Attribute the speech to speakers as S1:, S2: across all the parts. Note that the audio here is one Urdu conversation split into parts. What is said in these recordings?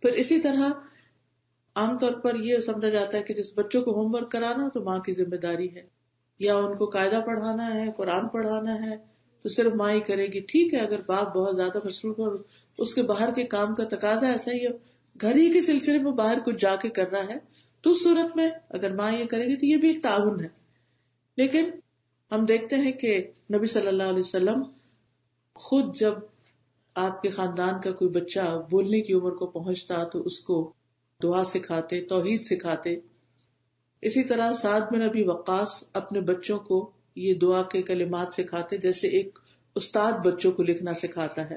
S1: پھر اسی طرح عام طور پر یہ سمجھا جاتا ہے کہ جس بچوں کو ہوم ورک کرانا تو ماں کی ذمہ داری ہے، یا ان کو قاعدہ پڑھانا ہے، قرآن پڑھانا ہے تو صرف ماں ہی کرے گی. ٹھیک ہے، اگر باپ بہت زیادہ مصروف ہے اور اس کے باہر کے کام کا تقاضا ایسا ہی ہے، گھر ہی کے سلسلے میں باہر کچھ جا کے کر رہا ہے، تو اس صورت میں اگر ماں یہ کرے گی تو یہ بھی ایک تعاون ہے. لیکن ہم دیکھتے ہیں کہ نبی صلی اللہ علیہ وسلم خود جب آپ کے خاندان کا کوئی بچہ بولنے کی عمر کو پہنچتا تو اس کو دعا سکھاتے، توحید سکھاتے. اسی طرح سعد بن ابی وقاص اپنے بچوں کو یہ دعا کے کلمات سکھاتے جیسے ایک استاد بچوں کو لکھنا سکھاتا ہے،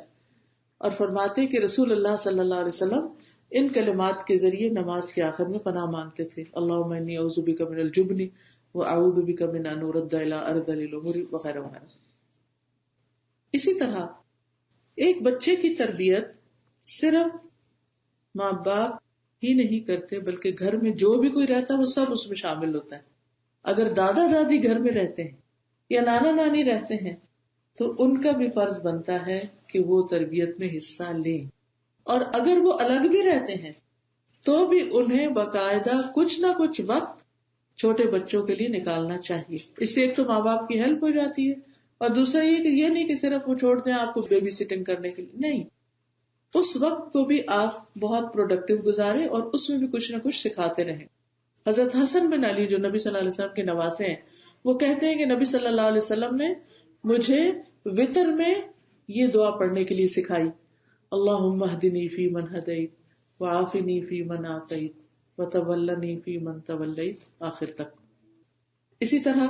S1: اور فرماتے کہ رسول اللہ صلی اللہ علیہ وسلم ان کلمات کے ذریعے نماز کے آخر میں پناہ مانگتے تھے. اللہم انی اعوذ بک من الجبن واعوذ بک من ان ارد الی ارذل الامور وغیرہ وغیرہ. اسی طرح ایک بچے کی تربیت صرف ماں باپ ہی نہیں کرتے بلکہ گھر میں جو بھی کوئی رہتا ہے وہ سب اس میں شامل ہوتا ہے. اگر دادا دادی گھر میں رہتے ہیں یا نانا نانی رہتے ہیں تو ان کا بھی فرض بنتا ہے کہ وہ تربیت میں حصہ لیں، اور اگر وہ الگ بھی رہتے ہیں تو بھی انہیں باقاعدہ کچھ نہ کچھ وقت چھوٹے بچوں کے لیے نکالنا چاہیے. اس سے ایک تو ماں باپ کی ہیلپ ہو جاتی ہے، اور دوسرا یہ نہیں کہ صرف وہ چھوڑ دیں آپ کو بیبی سٹنگ کرنے کے لیے، نہیں، اس وقت کو بھی آپ بہت پروڈکٹیو گزارے اور اس میں بھی کچھ نہ کچھ سکھاتے رہیں. حضرت حسن بن علی جو نبی صلی اللہ علیہ وسلم کے نواسے ہیں، وہ کہتے ہیں کہ نبی صلی اللہ علیہ وسلم نے مجھے وتر میں یہ دعا پڑھنے کے لیے سکھائی: اللہم اہدنی فی من ہدیت وعافنی فی من عافیت وتولنی فی من تولیت، آخر تک. اسی طرح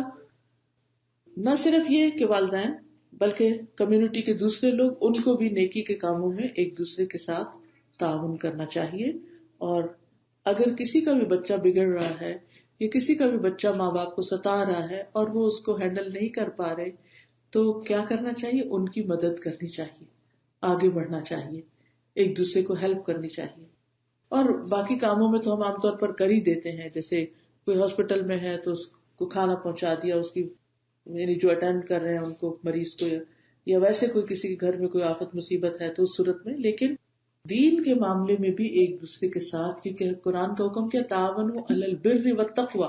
S1: نہ صرف یہ کہ والدین بلکہ کمیونٹی کے دوسرے لوگ، ان کو بھی نیکی کے کاموں میں ایک دوسرے کے ساتھ تعاون کرنا چاہیے. اور اگر کسی کا بھی بچہ بگڑ رہا ہے یا کسی کا بھی بچہ ماں باپ کو ستا رہا ہے اور وہ اس کو ہینڈل نہیں کر پا رہے تو کیا کرنا چاہیے؟ ان کی مدد کرنی چاہیے، آگے بڑھنا چاہیے، ایک دوسرے کو ہیلپ کرنی چاہیے. اور باقی کاموں میں تو ہم عام طور پر کر ہی دیتے ہیں، جیسے کوئی ہاسپٹل میں ہے تو اس کو کھانا پہنچا دیا، اس کی یعنی جو اٹینڈ کر رہے ہیں ان کو، مریض کو، یا ویسے کوئی کسی کے گھر میں کوئی آفت مصیبت ہے تو اس صورت میں. لیکن دین کے معاملے میں بھی ایک دوسرے کے ساتھ، کیونکہ قرآن کا حکم کیا؟ تعاونوا علی البر والتقوی،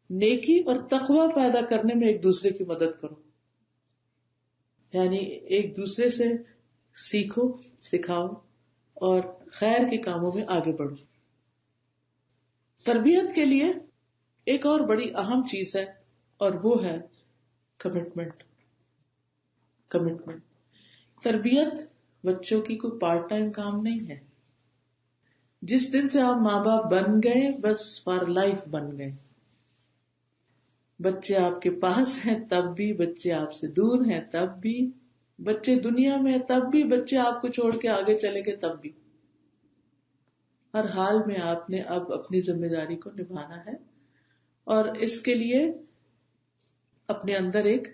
S1: نیکی اور تقوی پیدا کرنے میں ایک دوسرے کی مدد کرو، یعنی ایک دوسرے سے سیکھو، سکھاؤ اور خیر کے کاموں میں آگے بڑھو. تربیت کے لیے ایک اور بڑی اہم چیز ہے اور وہ ہے کمٹمنٹ. تربیت بچوں کی کوئی پارٹ ٹائم کام نہیں ہے. جس دن سے آپ ماں باپ بن گئے بس فار لائف بن گئے. بچے آپ کے پاس ہیں تب بھی، بچے آپ سے دور ہیں تب بھی، بچے دنیا میں ہیں تب بھی، بچے آپ کو چھوڑ کے آگے چلے گئے تب بھی. ہر حال میں آپ نے اب اپنی ذمہ داری کو نبھانا ہے، اور اس کے لیے اپنے اندر ایک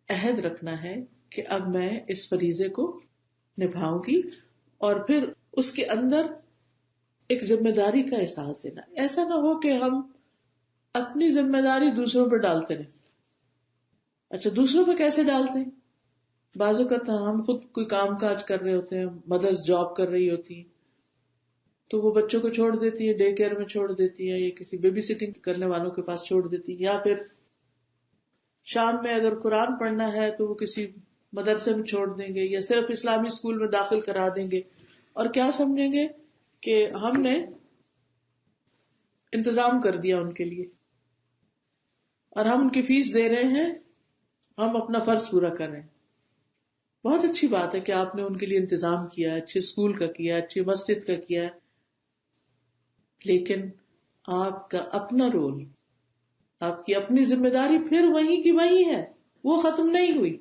S1: عہد رکھنا ہے کہ اب میں اس فریضے کو نبھاؤں گی، اور پھر اس کے اندر ایک ذمہ داری کا احساس دینا. ایسا نہ ہو کہ ہم اپنی ذمہ داری دوسروں پہ ڈالتے رہیں. اچھا، دوسروں پہ کیسے ڈالتے ہیں؟ بعض اوقات ہم خود کوئی کام کاج کر رہے ہوتے ہیں، مدرس جاب کر رہی ہوتی ہیں تو وہ بچوں کو چھوڑ دیتی ہے، ڈے کیئر میں چھوڑ دیتی ہے، یا کسی بیبی سٹنگ کرنے والوں کے پاس چھوڑ دیتی ہے، یا پھر شام میں اگر قرآن پڑھنا ہے تو وہ کسی مدرسے میں چھوڑ دیں گے یا صرف اسلامی اسکول میں داخل کرا دیں گے، اور کیا سمجھیں گے کہ ہم نے انتظام کر دیا ان کے لیے، اور ہم ان کی فیس دے رہے ہیں، ہم اپنا فرض پورا کر رہے ہیں. بہت اچھی بات ہے کہ آپ نے ان کے لیے انتظام کیا، اچھے اسکول کا کیا، اچھی مسجد کا کیا، لیکن آپ کا اپنا رول، آپ کی اپنی ذمہ داری پھر وہیں کی وہیں ہے، وہ ختم نہیں ہوئی.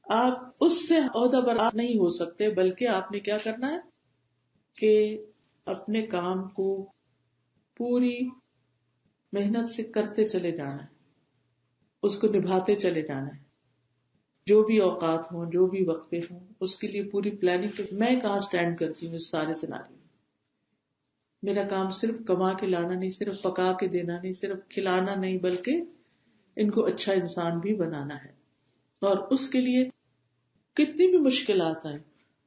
S1: آپ اس سے عہدہ برآ نہیں ہو سکتے، بلکہ آپ نے کیا کرنا ہے کہ اپنے کام کو پوری محنت سے کرتے چلے جانا ہے، اس کو نبھاتے چلے جانا ہے. جو بھی اوقات ہوں، جو بھی وقفے ہوں، اس کے لیے پوری پلاننگ کہ میں کہاں سٹینڈ کرتی ہوں اس سارے سیناریو میں. میرا کام صرف کما کے لانا نہیں، صرف پکا کے دینا نہیں، صرف کھلانا نہیں، بلکہ ان کو اچھا انسان بھی بنانا ہے. اور اس کے لیے کتنی بھی مشکلات آئیں،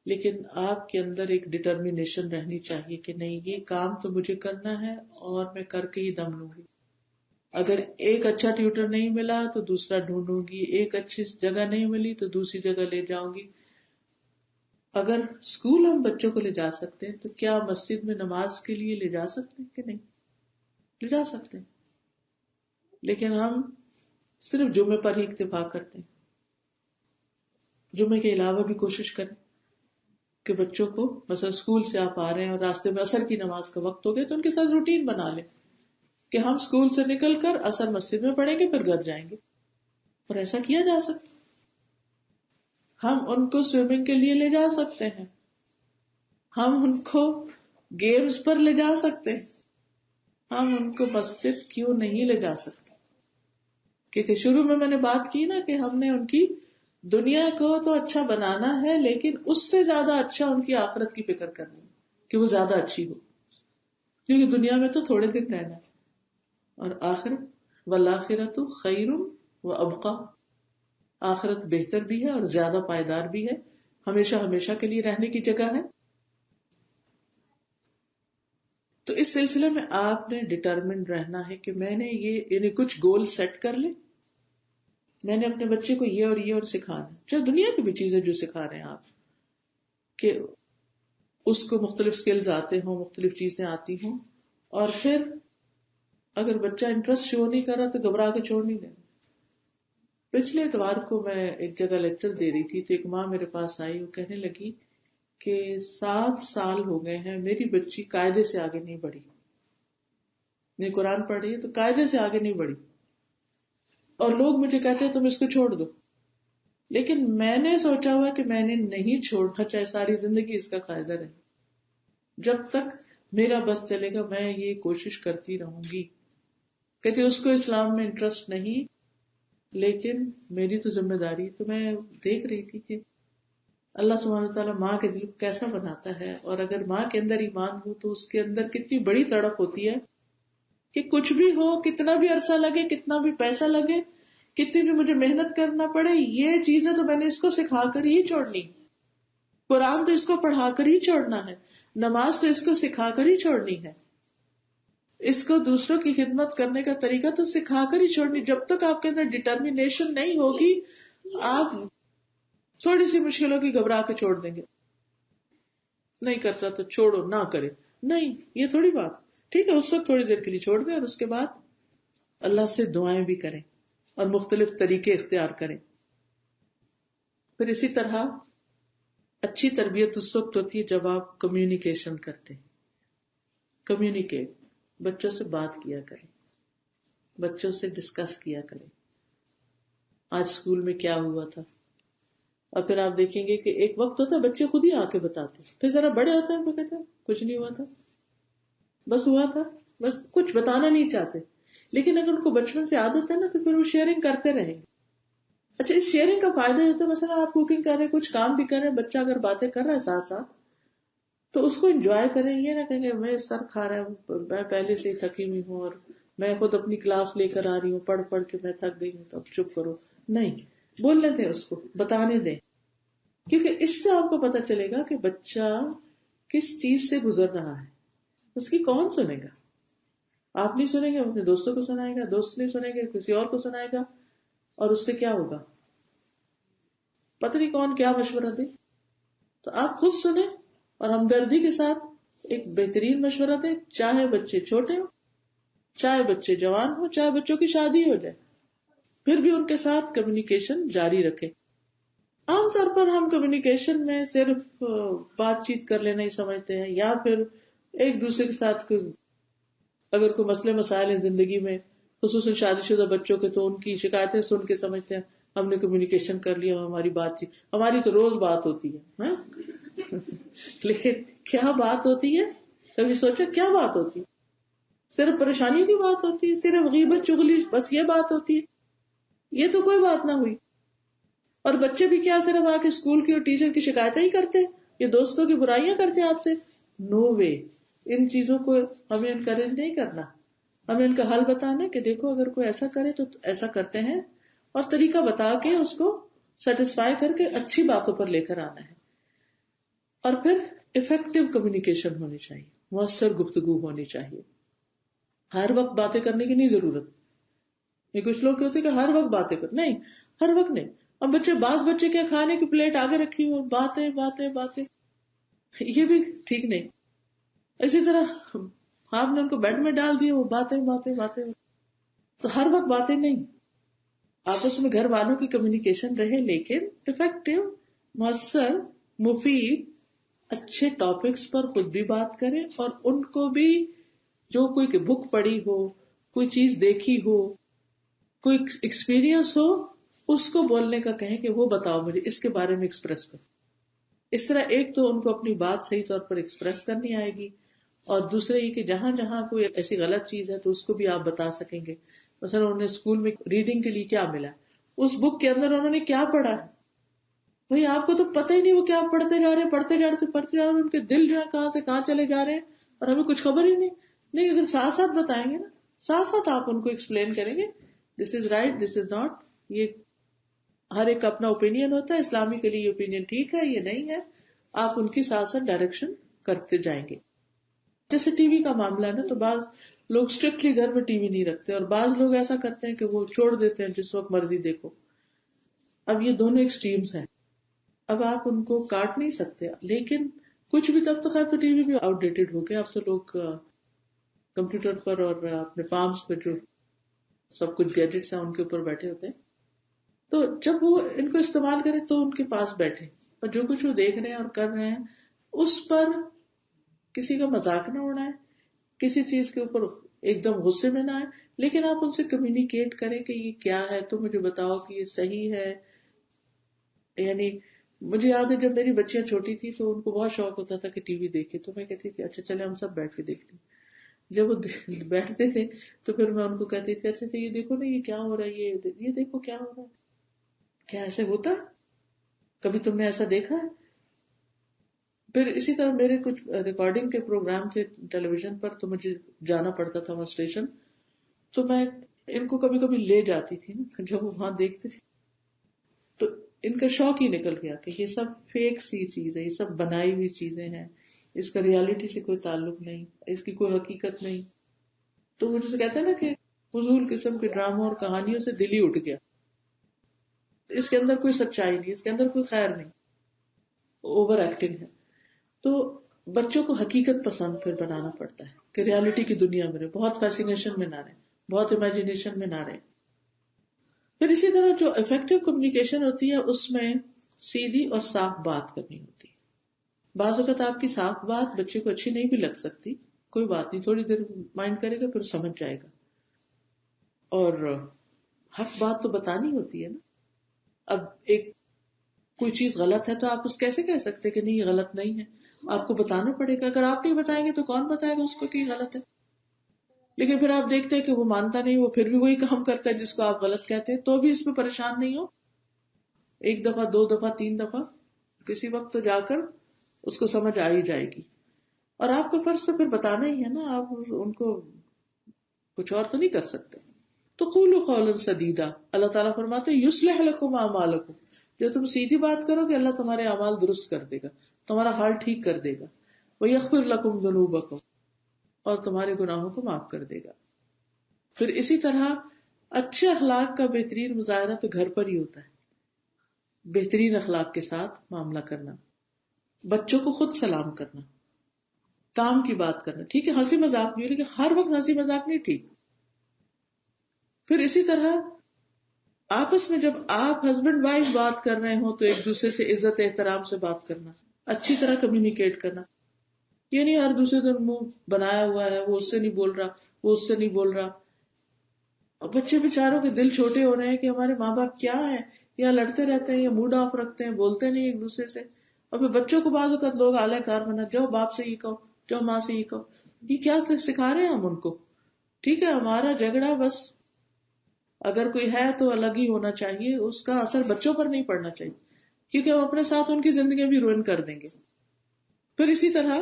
S1: لیکن آپ کے اندر ایک ڈٹرمینیشن رہنی چاہیے کہ نہیں، یہ کام تو مجھے کرنا ہے اور میں کر کے ہی دم لوں گی. اگر ایک اچھا ٹیوٹر نہیں ملا تو دوسرا ڈھونڈوں گی، ایک اچھی جگہ نہیں ملی تو دوسری جگہ لے جاؤں گی. اگر اسکول ہم بچوں کو لے جا سکتے ہیں تو کیا مسجد میں نماز کے لیے لے جا سکتے ہیں کہ نہیں؟ لے جا سکتے ہیں. لیکن ہم صرف جمعے پر ہی اکتفا کرتے ہیں. جمعے کے علاوہ بھی کوشش کریں کہ بچوں کو، مثلا اسکول سے آپ آ رہے ہیں اور راستے میں عصر کی نماز کا وقت ہو گیا تو ان کے ساتھ روٹین بنا لیں کہ ہم اسکول سے نکل کر عصر مسجد میں پڑھیں گے، پھر گھر جائیں گے. اور ایسا کیا جا سکتا. ہم ان کو سوئمنگ کے لیے لے جا سکتے ہیں، ہم ان کو گیمز پر لے جا سکتے ہیں، ہم ان کو مسجد کیوں نہیں لے جا سکتے؟ کیونکہ شروع میں نے بات کی نا کہ ہم نے ان کی دنیا کو تو اچھا بنانا ہے، لیکن اس سے زیادہ اچھا ان کی آخرت کی فکر کرنی ہے کہ وہ زیادہ اچھی ہو. کیونکہ دنیا میں تو تھوڑے دن رہنا ہے، اور آخرت والآخرۃ خیر و ابقیٰ، آخرت بہتر بھی ہے اور زیادہ پائیدار بھی ہے، ہمیشہ ہمیشہ کے لیے رہنے کی جگہ ہے. تو اس سلسلے میں آپ نے ڈٹرمنڈ رہنا ہے کہ میں نے یہ یعنی کچھ گول سیٹ کر لے، میں نے اپنے بچے کو یہ اور سکھانا، چاہے دنیا کی بھی چیزیں جو سکھا رہے ہیں آپ، کہ اس کو مختلف سکلز آتے ہوں، مختلف چیزیں آتی ہوں. اور پھر اگر بچہ انٹرسٹ شو نہیں کر رہا تو گھبرا کے چھوڑ نہیں دینا. پچھلے اتوار کو میں ایک جگہ لیکچر دے رہی تھی تو ایک ماں میرے پاس آئی، وہ کہنے لگی کہ 7 سال ہو گئے ہیں میری بچی قاعدے سے آگے نہیں بڑھی. نہیں قرآن پڑھ رہی ہے تو قاعدے سے آگے نہیں بڑھی، اور لوگ مجھے کہتے ہیں تم اس کو چھوڑ دو. لیکن میں نے سوچا ہوا کہ میں نے نہیں چھوڑنا، چاہے ساری زندگی اس کا قاعدہ رہے. جب تک میرا بس چلے گا میں یہ کوشش کرتی رہوں گی. کہتے اس کو اسلام میں انٹرسٹ نہیں، لیکن میری تو ذمہ داری. تو میں دیکھ رہی تھی کہ اللہ سبحانہ وتعالیٰ ماں کے دل کو کیسا بناتا ہے، اور اگر ماں کے اندر ایمان ہو تو اس کے اندر کتنی بڑی تڑپ ہوتی ہے کہ کچھ بھی ہو، کتنا بھی عرصہ لگے، کتنا بھی پیسہ لگے، کتنی بھی مجھے محنت کرنا پڑے، یہ چیزیں تو میں نے اس کو سکھا کر ہی چھوڑنی. قرآن تو اس کو پڑھا کر ہی چھوڑنا ہے، نماز تو اس کو سکھا کر ہی چھوڑنی ہے، اس کو دوسروں کی خدمت کرنے کا طریقہ تو سکھا کر ہی چھوڑنی. جب تک آپ کے اندر ڈٹرمینیشن نہیں ہوگی، آپ تھوڑی سی مشکلوں کی گھبرا کے چھوڑ دیں گے. نہیں کرتا تو چھوڑو، نہ کرے، نہیں، یہ تھوڑی بات. ٹھیک ہے اس وقت تھوڑی دیر کے لیے چھوڑ دیں، اور اس کے بعد اللہ سے دعائیں بھی کریں اور مختلف طریقے اختیار کریں. پھر اسی طرح اچھی تربیت اس وقت ہوتی ہے جب آپ کمیونیکیشن کرتے ہیں. کمیونیکیٹ، بچوں سے بات کیا کریں، بچوں سے ڈسکس کیا کریں آج اسکول میں کیا ہوا تھا. اور پھر آپ دیکھیں گے کہ ایک وقت ہوتا ہے بچے خود ہی آ کے بتاتے، پھر ذرا بڑے ہوتے ہیں وہ کہتے ہیں کچھ نہیں ہوا تھا، بس ہوا تھا، بس کچھ بتانا نہیں چاہتے. لیکن اگر ان کو بچپن سے عادت ہے نا تو پھر وہ شیئرنگ کرتے رہیں گے. اچھا، اس شیئرنگ کا فائدہ یہ ہوتا ہے مثلا آپ کوکنگ کر رہے ہیں، کچھ کام بھی کر رہے ہیں، بچہ اگر باتیں کر رہا ہے ساتھ ساتھ تو اس کو انجوائے کریں. یہ نہ کہیں گے میں سر کھا رہا ہوں، میں پہلے سے ہی تھکی ہوئی ہوں اور میں خود اپنی کلاس لے کر آ رہی ہوں، پڑھ پڑھ کے میں تھک گئی ہوں تو اب چپ کرو. نہیں، بولنے دیں اس کو، بتانے دیں، کیونکہ اس سے آپ کو پتا چلے گا کہ بچہ کس چیز سے گزر رہا ہے. اس کی کون سنے گا؟ آپ نہیں سنیں گے، اپنے دوستوں کو سنائے گا، دوست نہیں سنیں گے، کسی اور کو سنائے گا، اور اس سے کیا ہوگا پتہ نہیں کون کیا مشورہ دے. تو آپ خود سنیں اور ہمدردی کے ساتھ ایک بہترین مشورہ دیں، چاہے بچے چھوٹے ہوں، چاہے بچے جوان ہوں، چاہے بچوں کی شادی ہو جائے، پھر بھی ان کے ساتھ کمیونیکیشن جاری رکھیں. عام طور پر ہم کمیونیکیشن میں صرف بات چیت کر لینا ہی سمجھتے ہیں، یا پھر ایک دوسرے کے ساتھ اگر کوئی مسئلے مسائل ہیں زندگی میں، خصوصاً شادی شدہ بچوں کے، تو ان کی شکایتیں سن کے سمجھتے ہیں ہم نے کمیونیکیشن کر لیا، ہماری بات چیت، ہماری تو روز بات ہوتی ہے. لیکن کیا بات ہوتی ہے؟ کبھی سوچا کیا بات ہوتی ہے؟ صرف پریشانیوں کی بات ہوتی ہے؟ صرف غیبت چغلی بس یہ بات ہوتی ہے؟ یہ تو کوئی بات نہ ہوئی. اور بچے بھی کیا صرف آ کے اسکول کی اور ٹیچر کی شکایتیں ہی کرتے، یہ دوستوں کی برائیاں کرتے آپ سے؟ نو وے. ان چیزوں کو ہمیں انکریج نہیں کرنا، ہمیں ان کا حل بتانا کہ دیکھو اگر کوئی ایسا کرے تو ایسا کرتے ہیں، اور طریقہ بتا کے اس کو سیٹسفائی کر کے اچھی باتوں پر لے کر آنا ہے. اور پھر افیکٹو کمیونیکیشن ہونی چاہیے، مؤثر گفتگو ہونی چاہیے. ہر وقت باتیں کرنے کی نہیں ضرورت. یہ کچھ لوگ ہوتے کہ ہر وقت باتیں کر، نہیں، ہر وقت نہیں. اب بعض بچے کیا کھانے کی پلیٹ آگے رکھی ہو، باتیں باتیں باتیں، یہ بھی ٹھیک نہیں. اسی طرح آپ نے ان کو بیڈ میں ڈال دیا، وہ باتیں باتیں باتیں. تو ہر وقت باتیں نہیں، آپس میں گھر والوں کی کمیونیکیشن رہے، لیکن افیکٹو، مؤثر، مفید، اچھے ٹاپکس پر خود بھی بات کریں اور ان کو بھی جو کوئی بک پڑھی ہو، کوئی چیز دیکھی ہو، کوئی ایکسپیرئنس ہو، اس کو بولنے کا کہیں کہ وہ بتاؤ مجھے، اس کے بارے میں ایکسپریس کرو. اس طرح ایک تو ان کو اپنی بات صحیح طور پر ایکسپریس کرنی آئے گی، اور دوسرا یہ کہ جہاں جہاں کوئی ایسی غلط چیز ہے تو اس کو بھی آپ بتا سکیں گے. مثلا انہوں نے اسکول میں ریڈنگ کے لیے کیا ملا، اس بک کے اندر انہوں نے کیا پڑھا ہے، بھئی آپ کو تو پتہ ہی نہیں وہ کیا پڑھتے جا رہے ہیں، پڑھتے جا رہے ہیں، ان کے دل جو ہے کہاں سے کہاں چلے جا رہے ہیں اور ہمیں کچھ خبر ہی نہیں. نہیں، اگر ساتھ ساتھ بتائیں گے نا، ساتھ ساتھ آپ ان کو ایکسپلین کریں گے، دس is right, this is not. یہ ہر ایک کا اپنا اوپینین ہوتا ہے، اسلامی کے لیے یہ اوپینین ٹھیک ہے، یہ نہیں ہے. آپ ان کی ساتھ ساتھ ڈائریکشن کرتے جائیں گے. جیسے ٹی وی کا معاملہ ہے نا، تو بعض لوگ اسٹرکٹلی گھر میں ٹی وی نہیں رکھتے، اور بعض لوگ ایسا کرتے ہیں کہ وہ چھوڑ دیتے ہیں جس وقت مرضی دیکھو. اب یہ دونوں ایکسٹریمز ہیں. اب آپ ان کو کاٹ نہیں سکتے، لیکن کچھ بھی تب تو خیر تو ٹی وی بھی آؤٹ ڈیٹڈ ہو گیا. اب تو لوگ کمپیوٹر پر اور اپنے پامس پہ جو سب کچھ گیجٹس ہیں ان کے اوپر بیٹھے ہوتے ہیں. تو جب وہ ان کو استعمال کریں تو ان کے پاس بیٹھے اور جو کچھ وہ دیکھ رہے ہیں اور کر رہے ہیں اس پر کسی کا مذاق نہ اڑائے، کسی چیز کے اوپر ایک دم غصے میں نہ آئے، لیکن آپ ان سے کمیونیکیٹ کریں کہ یہ کیا ہے، تو مجھے بتاؤ کہ یہ صحیح ہے. یعنی مجھے یاد ہے جب میری بچیاں چھوٹی تھی تو ان کو بہت شوق ہوتا تھا کہ ٹی وی دیکھے، تو میں کہتی تھی اچھا چلے ہم سب بیٹھ کے دیکھتے ہیں. جب وہ بیٹھتے تھے تو پھر میں ان کو کہتی تھی اچھا یہ دیکھو نا یہ کیا ہو رہا ہے، یہ دیکھو کیا ہو رہا ہے، کیا ایسے ہوتا، کبھی تم نے ایسا دیکھا ہے. پھر اسی طرح میرے کچھ ریکارڈنگ کے پروگرام تھے ٹیلی ویژن پر، تو مجھے جانا پڑتا تھا وہاں اسٹیشن، تو میں ان کو کبھی کبھی لے جاتی تھی نا، جب وہ وہاں دیکھتے تھے تو ان کا شوق ہی نکل گیا کہ یہ سب فیک سی چیز ہے، یہ سب بنائی ہوئی چیزیں ہیں، اس کا ریالٹی سے کوئی تعلق نہیں، اس کی کوئی حقیقت نہیں. تو وہ جسے کہتے ہیں نا کہ فضول قسم کے ڈراموں اور کہانیوں سے دل ہی اٹھ گیا. اس کے اندر کوئی سچائی نہیں، اس کے اندر کوئی خیر نہیں، اوور ایکٹنگ ہے. تو بچوں کو حقیقت پسند پھر بنانا پڑتا ہے کہ ریالٹی کی دنیا میں رہے، بہت فیسینیشن میں نہ رہے، بہت امیجنیشن میں نہ رہے. پھر اسی طرح جو افیکٹو کمیونیکیشن ہوتی ہے اس میں سیدھی اور صاف بات کرنی ہوتی ہے. بعض اوقات آپ کی صاف بات بچے کو اچھی نہیں بھی لگ سکتی، کوئی بات نہیں، تھوڑی دیر مائنڈ کرے گا پھر سمجھ جائے گا. اور حق بات تو بتانی ہوتی ہے نا. اب ایک کوئی چیز غلط ہے تو آپ اس کیسے کہہ سکتے کہ نہیں یہ غلط نہیں ہے، آپ کو بتانا پڑے گا. اگر آپ نہیں بتائیں گے تو کون بتائے گا اس کو کہ یہ غلط ہے. لیکن پھر آپ دیکھتے ہیں کہ وہ مانتا نہیں، وہ پھر بھی وہی کام کرتا ہے جس کو آپ غلط کہتے ہیں، تو بھی اس پہ پریشان نہیں ہو. ایک دفعہ، دو دفعہ، تین دفعہ، کسی وقت تو جا کر اس کو سمجھ آ ہی جائے گی. اور آپ کا فرض تو پھر بتانا ہی ہے نا، آپ ان کو کچھ اور تو نہیں کر سکتے. تو قولوا قولا سدیدا، اللہ تعالیٰ فرماتے یصلح لکم اعمالکم، جو تم سیدھی بات کرو گے اللہ تمہارے اعمال درست کر دے گا، تمہارا حال ٹھیک کر دے گا. ویغفر لکم ذنوبکم، اور تمہارے گناہوں کو معاف کر دے گا. پھر اسی طرح اچھے اخلاق کا بہترین مظاہرہ تو گھر پر ہی ہوتا ہے. بہترین اخلاق کے ساتھ معاملہ کرنا، بچوں کو خود سلام کرنا، کام کی بات کرنا، ٹھیک ہے ہنسی مذاق بھی، لیکن ہر وقت ہنسی مذاق نہیں ٹھیک. پھر اسی طرح آپس میں جب آپ ہسبینڈ وائف بات کر رہے ہوں تو ایک دوسرے سے عزت احترام سے بات کرنا، اچھی طرح کمیونیکیٹ کرنا. یہ نہیں ہر دوسرے دن منہ بنایا ہوا ہے، وہ اس سے نہیں بول رہا، وہ اس سے نہیں بول رہا. اور بچے بیچاروں کے دل چھوٹے ہو رہے ہیں کہ ہمارے ماں باپ کیا ہے، یا لڑتے رہتے ہیں یا موڈ آف رکھتے ہیں، بولتے نہیں ایک دوسرے سے. اور پھر بچوں کو بعض اوقات لوگ اعلی کار بنا، جو باپ سے یہ کہو، جو ماں سے یہ کہو. یہ کیا سکھا رہے ہیں ہم ان کو؟ ٹھیک ہے ہمارا جھگڑا بس اگر کوئی ہے تو الگ ہی ہونا چاہیے، اس کا اثر بچوں پر نہیں پڑنا چاہیے، کیونکہ ہم اپنے ساتھ ان کی زندگی بھی روئن کر دیں گے. پھر اسی طرح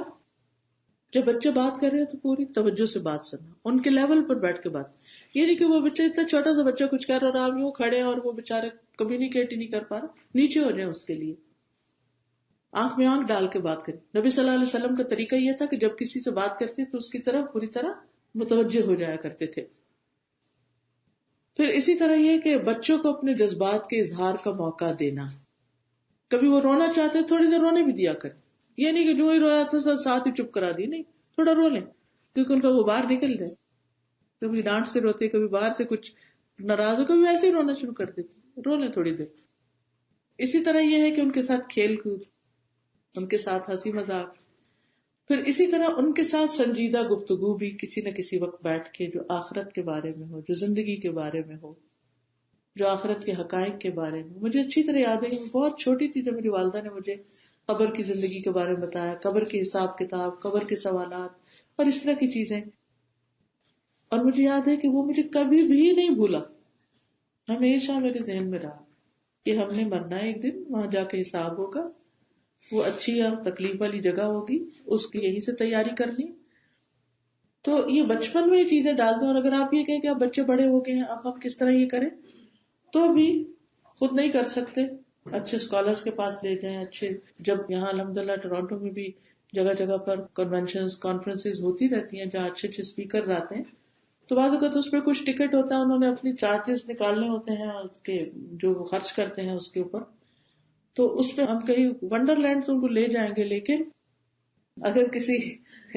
S1: جب بچے بات کر رہے ہیں تو پوری توجہ سے بات سننا، ان کے لیول پر بیٹھ کے بات. یہ نہیں کہ وہ بچہ اتنا چھوٹا سا بچہ کچھ کہہ رہا اور آپ یوں کھڑے اور وہ بےچارے کمیونیکیٹ ہی نہیں کر پا رہا، نیچے ہو جائیں اس کے لیے. آنکھ میں آنکھ ڈال کے بات کریں. نبی صلی اللہ علیہ وسلم کا طریقہ یہ تھا کہ جب کسی سے بات کرتے تو اس کی طرف پوری طرح متوجہ ہو جایا کرتے تھے. پھر اسی طرح یہ کہ بچوں کو اپنے جذبات کے اظہار کا موقع دینا. کبھی وہ رونا چاہتے تھوڑی دیر رونے بھی دیا کریں. یہ نہیں کہ جو ہی رویا تو ساتھ ہی چپ کرا دی، نہیں، تھوڑا رو لیں کیونکہ ان کا وہ باہر نکل جائے. کبھی ڈانٹ سے روتے، کبھی باہر سے کچھ ناراض ہو، کبھی ایسے ہی رونا شروع کر دیتے، رو لیں تھوڑی دیر. اسی طرح یہ ہے کہ ان کے ساتھ کھیل کود، ان کے ساتھ ہنسی مذاق. پھر اسی طرح ان کے ساتھ سنجیدہ گفتگو بھی کسی نہ کسی وقت بیٹھ کے، جو آخرت کے بارے میں ہو، جو زندگی کے بارے میں ہو، جو آخرت کے حقائق کے بارے میں. مجھے اچھی طرح یاد ہے کہ میں بہت چھوٹی تھی جب میری والدہ نے مجھے قبر کی زندگی کے بارے میں بتایا، قبر کے حساب کتاب، قبر کے سوالات اور اس طرح کی چیزیں. اور مجھے یاد ہے کہ وہ مجھے کبھی بھی نہیں بھولا، ہمیشہ میرے ذہن میں رہا کہ ہم نے مرنا ہے ایک دن، وہاں جا کے حساب ہوگا، وہ اچھی اور تکلیف والی جگہ ہوگی، اس کی یہیں سے تیاری کرنی. تو یہ بچپن میں یہ چیزیں ڈال دیں. اور اگر آپ یہ کہیں کہ اب بچے بڑے ہو گئے ہیں، اب ہم کس طرح یہ کریں، تو بھی خود نہیں کر سکتے. اچھے اسکالرس کے پاس لے جائیں. اچھے، جب یہاں الحمدللہ ٹورانٹو میں بھی جگہ جگہ پر کنونشنز کانفرنسز ہوتی رہتی ہیں جہاں اچھے اچھے اسپیکرز آتے ہیں، تو بعض اوقات اس پہ کچھ ٹکٹ ہوتا ہے، انہوں نے اپنی چارجز نکالنے ہوتے ہیں کہ جو خرچ کرتے ہیں اس کے اوپر. تو اس پہ ہم کہیں ونڈر لینڈ تو ان کو لے جائیں گے، لیکن اگر کسی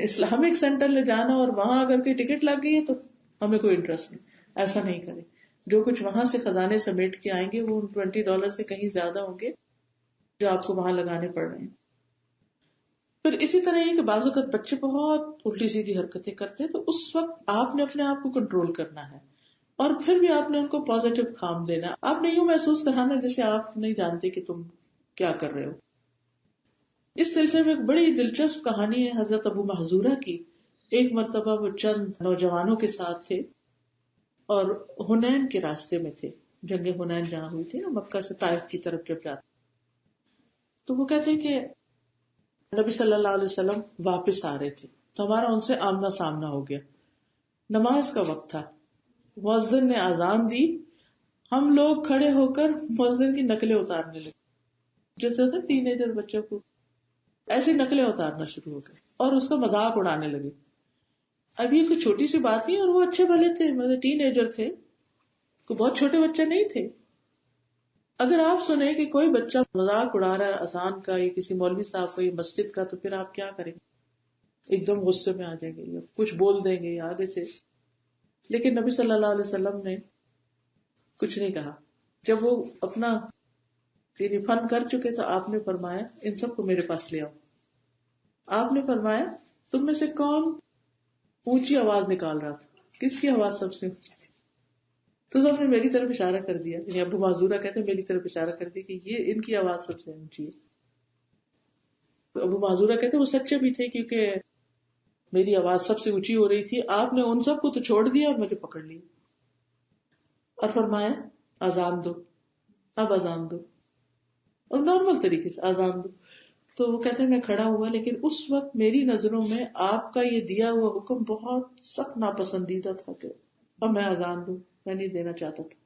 S1: اسلامک سینٹر لے جانا اور وہاں اگر کوئی ٹکٹ لگ گئی ہے تو ہمیں کوئی انٹرسٹ نہیں. ایسا نہیں کریں. جو کچھ وہاں سے خزانے سمیٹ کے آئیں گے وہ $20 سے کہیں زیادہ ہوں گے جو آپ کو وہاں لگانے پڑ رہے ہیں. پھر اسی طرح یہ کہ بعض اوقات بچے بہت الٹی سیدھی حرکتیں کرتے ہیں، تو اس وقت آپ نے اپنے آپ کو کنٹرول کرنا ہے اور پھر بھی آپ نے ان کو پازیٹیو کام دینا ہے. آپ نے یوں محسوس کرانا جیسے آپ نہیں جانتے کہ تم کیا کر رہے ہو. اس سلسلے میں ایک بڑی دلچسپ کہانی ہے حضرت ابو محذورہ کی. ایک مرتبہ وہ چند نوجوانوں کے ساتھ تھے اور حنین کے راستے میں تھے. جنگ حنین جہاں ہوئی تھی نا، مکہ سے طائف کی طرف جب جاتے، تو وہ کہتے ہیں کہ نبی صلی اللہ علیہ وسلم واپس آ رہے تھے تو ہمارا ان سے آمنا سامنا ہو گیا. نماز کا وقت تھا، مؤذن نے اذان دی، ہم لوگ کھڑے ہو کر مؤذن کی نقلیں اتارنے لگے. جیسے ہوتا ہے ٹین ایجر بچوں کو، ایسی نقلیں اتارنا شروع ہو گئے اور اس کا مذاق اڑانے لگے. اب یہ کوئی چھوٹی سی بات نہیں، اور وہ اچھے بھلے تھے، مطلب ٹین ایجر تھے، کوئی بہت چھوٹے بچے نہیں تھے. اگر آپ سنیں کہ کوئی بچہ مذاق اڑا رہا ہے اذان کا یا کسی مولوی صاحب کا یا مسجد کا، تو پھر آپ کیا کریں گے؟ ایک دم غصے میں آ جائیں گے یا کچھ بول دیں گے یا آگے سے. لیکن نبی صلی اللہ علیہ وسلم نے کچھ نہیں کہا. جب وہ اپنا یعنی فن کر چکے تو آپ نے فرمایا ان سب کو میرے پاس لے آؤ. آپ نے فرمایا تم میں سے کون اونچی آواز نکال رہا تھا؟ کس کی آواز سب سے اونچی تھی؟ تو سب نے میری طرف اشارہ کر دیا. یعنی ابو معذورہ کہتے ہیں میری طرف اشارہ کر دیا کہ یہ ان کی آواز سب سے اونچی ہے. تو ابو معذورہ کہتے ہیں وہ سچے بھی تھے کیونکہ میری آواز سب سے اونچی ہو رہی تھی. آپ نے ان سب کو تو چھوڑ دیا اور مجھے پکڑ لیا اور فرمایا اذان دو، اب اذان دو، اور نارمل طریقے سے اذان دو. تو وہ کہتے ہیں میں کھڑا ہوا، لیکن اس وقت میری نظروں میں آپ کا یہ دیا ہوا حکم بہت سخت ناپسندیدہ تھا کہ اب میں اذان دوں، میں نہیں دینا چاہتا تھا.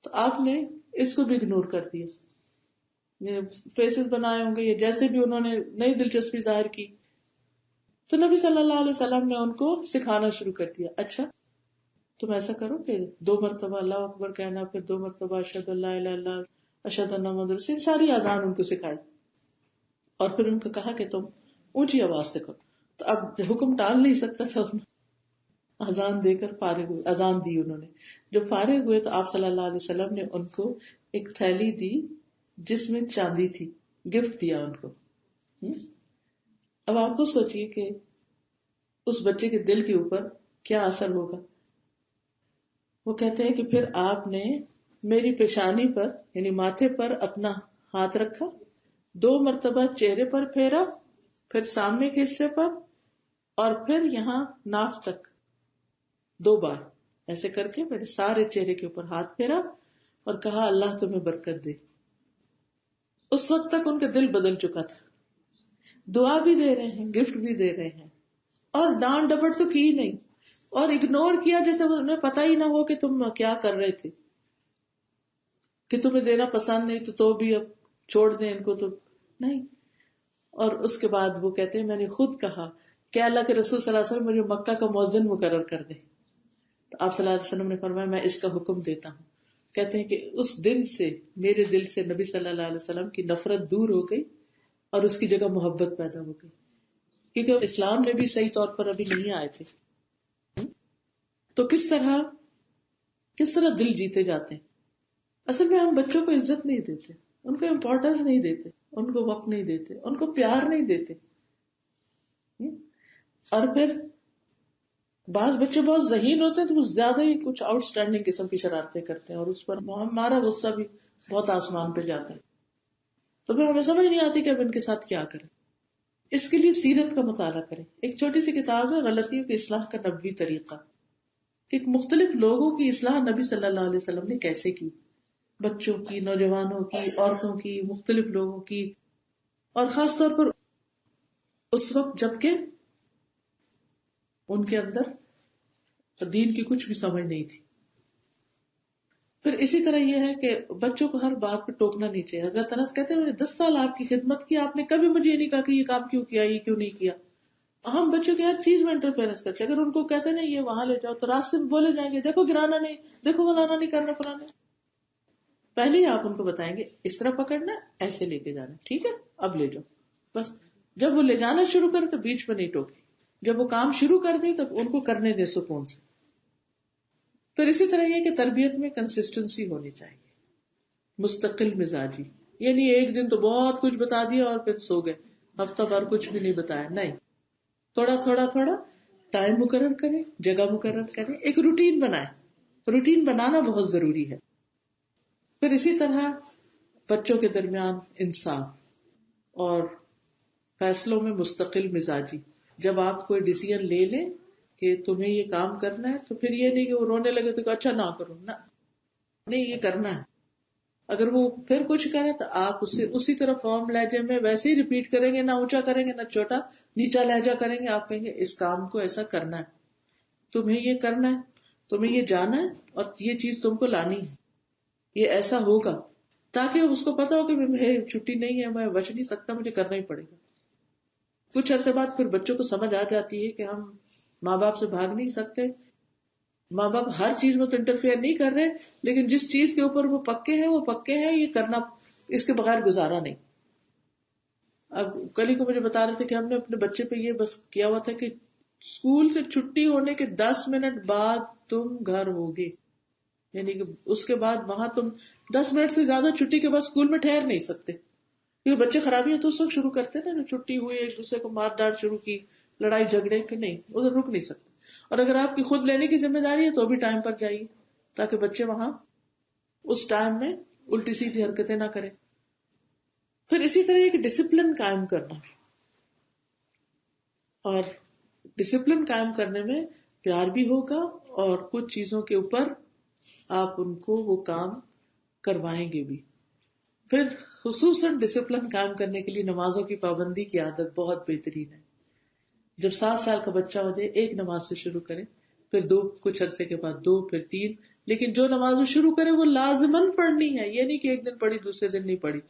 S1: تو آپ نے اس کو بھی اگنور کر دیا. یہ فیسز بنائے ہوں گے یا جیسے بھی انہوں نے نئی دلچسپی ظاہر کی. تو نبی صلی اللہ علیہ وسلم نے ان کو سکھانا شروع کر دیا. اچھا تم ایسا کرو کہ 2 مرتبہ اللہ اکبر کہنا، پھر 2 مرتبہ اشہد ان لا الہ الا اللہ، اشہد ان محمد رسول اللہ، ساری اذان ان کو سکھائی اور پھر ان کو کہا کہ تم اونچی آواز سے کرو. تو اب حکم ٹال نہیں سکتا تھا، اذان دے کر فارغ ہوئے. اذان دی انہوں نے. جب فارغ ہوئے تو آپ صلی اللہ علیہ وسلم نے ان کو ایک تھیلی دی جس میں چاندی تھی، گفٹ دیا ان کو. اب آپ کو سوچئے کہ اس بچے کے دل کے اوپر کیا اثر ہوگا. وہ کہتے ہیں کہ پھر آپ نے میری پیشانی پر یعنی ماتھے پر اپنا ہاتھ رکھا، 2 مرتبہ چہرے پر پھیرا، پھر سامنے کے حصے پر، اور پھر یہاں ناف تک 2 بار ایسے کر کے میرے سارے چہرے کے اوپر ہاتھ پھیرا اور کہا اللہ تمہیں برکت دے. اس وقت تک ان کا دل بدل چکا تھا. دعا بھی دے رہے ہیں، گفٹ بھی دے رہے ہیں، اور ڈانٹ ڈپٹ تو کی نہیں اور اگنور کیا جیسے انہیں پتا ہی نہ ہو کہ تم کیا کر رہے تھے، کہ تمہیں دینا پسند نہیں تو بھی اب چھوڑ دیں ان کو. تو نہیں، اور اس کے بعد وہ کہتے ہیں میں نے خود کہا کہ اللہ کے رسول صلی اللہ علیہ وسلم مجھے مکہ کا مؤذن مقرر کر دے. تو آپ صلی اللہ علیہ وسلم نے فرمایا میں اس کا حکم دیتا ہوں. کہتے ہیں کہ اس دن سے میرے دل سے نبی صلی اللہ علیہ وسلم کی نفرت دور ہو گئی اور اس کی جگہ محبت پیدا ہو گئی، کیونکہ اسلام میں بھی صحیح طور پر ابھی نہیں آئے تھے. تو کس طرح دل جیتے جاتے ہیں. اصل میں ہم بچوں کو عزت نہیں دیتے، ان کو امپورٹنس نہیں دیتے، ان کو وقت نہیں دیتے، ان کو پیار نہیں دیتے. اور پھر بعض بچے بہت ذہین ہوتے ہیں تو وہ زیادہ ہی کچھ آؤٹ اسٹینڈنگ قسم کی شرارتیں کرتے ہیں اور اس پر ہمارا غصہ بھی بہت آسمان پہ جاتا ہے. تو پھر ہمیں سمجھ نہیں آتی کہ اب ان کے ساتھ کیا کریں. اس کے لیے سیرت کا مطالعہ کریں. ایک چھوٹی سی کتاب ہے غلطیوں کی اصلاح کا 90 طریقہ، کہ مختلف لوگوں کی اصلاح نبی صلی اللہ علیہ وسلم نے کیسے کی، بچوں کی، نوجوانوں کی، عورتوں کی، مختلف لوگوں کی، اور خاص طور پر اس وقت جبکہ ان کے اندر دین کی کچھ بھی سمجھ نہیں تھی. پھر اسی طرح یہ ہے کہ بچوں کو ہر بات پہ ٹوکنا نہیں چاہیے. حضرت انس کہتے ہیں میں نے 10 سال آپ کی خدمت کی، آپ نے کبھی مجھے یہ نہیں کہا کہ یہ کام کیوں کیا، یہ کیوں نہیں کیا. ہم بچوں کی ہر چیز میں انٹرفیئرنس کرتے ہیں. اگر ان کو کہتے ہیں نا یہ وہاں لے جاؤ تو راستے میں بولے جائیں گے دیکھو گرانا نہیں، دیکھو فلانا نہیں کرنا فلانا. پہلے ہی آپ ان کو بتائیں گے اس طرح پکڑنا، ایسے لے کے جانا، ٹھیک ہے اب لے جاؤ. بس جب وہ لے جانا شروع کرے تو بیچ میں نہیں ٹوکے. جب وہ کام شروع کر دے تب ان کو کرنے دے سکون سے. پھر اسی طرح یہ کہ تربیت میں کنسسٹنسی ہونی چاہیے، مستقل مزاجی. یعنی ایک دن تو بہت کچھ بتا دیا اور پھر سو گئے، ہفتہ بھر کچھ بھی نہیں بتایا. نہیں، تھوڑا ٹائم مقرر کریں، جگہ مقرر کریں، ایک روٹین بنائیں. روٹین بنانا بہت ضروری ہے. پھر اسی طرح بچوں کے درمیان انصاف اور فیصلوں میں مستقل مزاجی. جب آپ کوئی ڈیسیژن لے لیں کہ تمہیں یہ کام کرنا ہے تو پھر یہ نہیں کہ وہ رونے لگے تو اچھا نہ کرو، نہ، نہیں یہ کرنا ہے. اگر وہ پھر کچھ کرے تو آپ اسے اسی طرح فارم لہجے میں ویسے ہی ریپیٹ کریں گے، نہ اونچا کریں گے نہ چھوٹا، نیچا لہجہ کریں گے. آپ کہیں گے اس کام کو ایسا کرنا ہے، تمہیں یہ کرنا ہے، تمہیں یہ جانا ہے اور یہ چیز تم کو لانی ہے، یہ ایسا ہوگا، تاکہ اس کو پتا ہو کہ چھٹی نہیں ہے، میں بچ نہیں سکتا، مجھے کرنا ہی پڑے گا. کچھ عرصے بعد پھر بچوں کو سمجھ آ جاتی ہے کہ ہم ماں باپ سے بھاگ نہیں سکتے. ماں باپ ہر چیز میں تو انٹرفیئر نہیں کر رہے، لیکن جس چیز کے اوپر وہ پکے ہیں وہ پکے ہیں، یہ کرنا، اس کے بغیر گزارا نہیں. اب کل ہی کو مجھے بتا رہے تھے کہ ہم نے اپنے بچے پہ یہ بس کیا ہوا تھا کہ اسکول سے چھٹی ہونے کے 10 منٹ بعد تم گھر ہوگے. یعنی کہ اس کے بعد وہاں تم 10 منٹ سے زیادہ چھٹی کے بعد اسکول میں ٹھہر نہیں سکتے، کیونکہ بچے خرابیاں تو اس وقت شروع کرتے نا، چھٹی ہوئی ایک دوسرے کو مار داڑ شروع کی، لڑائی جھگڑے کہ نہیں، ادھر رک نہیں سکتے. اور اگر آپ کی خود لینے کی ذمہ داری ہے تو بھی ٹائم پر جائیے تاکہ بچے وہاں اس ٹائم میں الٹی سیدھی حرکتیں نہ کریں. پھر اسی طرح ایک ڈسپلن قائم کرنا، اور ڈسپلن قائم کرنے میں پیار بھی ہوگا اور کچھ چیزوں کے اوپر آپ ان کو وہ کام کروائیں گے بھی. پھر خصوصاً ڈسپلن قائم کرنے کے لیے نمازوں کی پابندی کی عادت بہت بہترین ہے. جب 7 سال کا بچہ ہو جائے ایک نماز سے شروع کرے، پھر 2، کچھ عرصے کے بعد 2، پھر 3، لیکن جو نماز وہ شروع کرے وہ لازماً پڑھنی ہے. یہ نہیں کہ ایک دن پڑھی دوسرے دن نہیں پڑھی.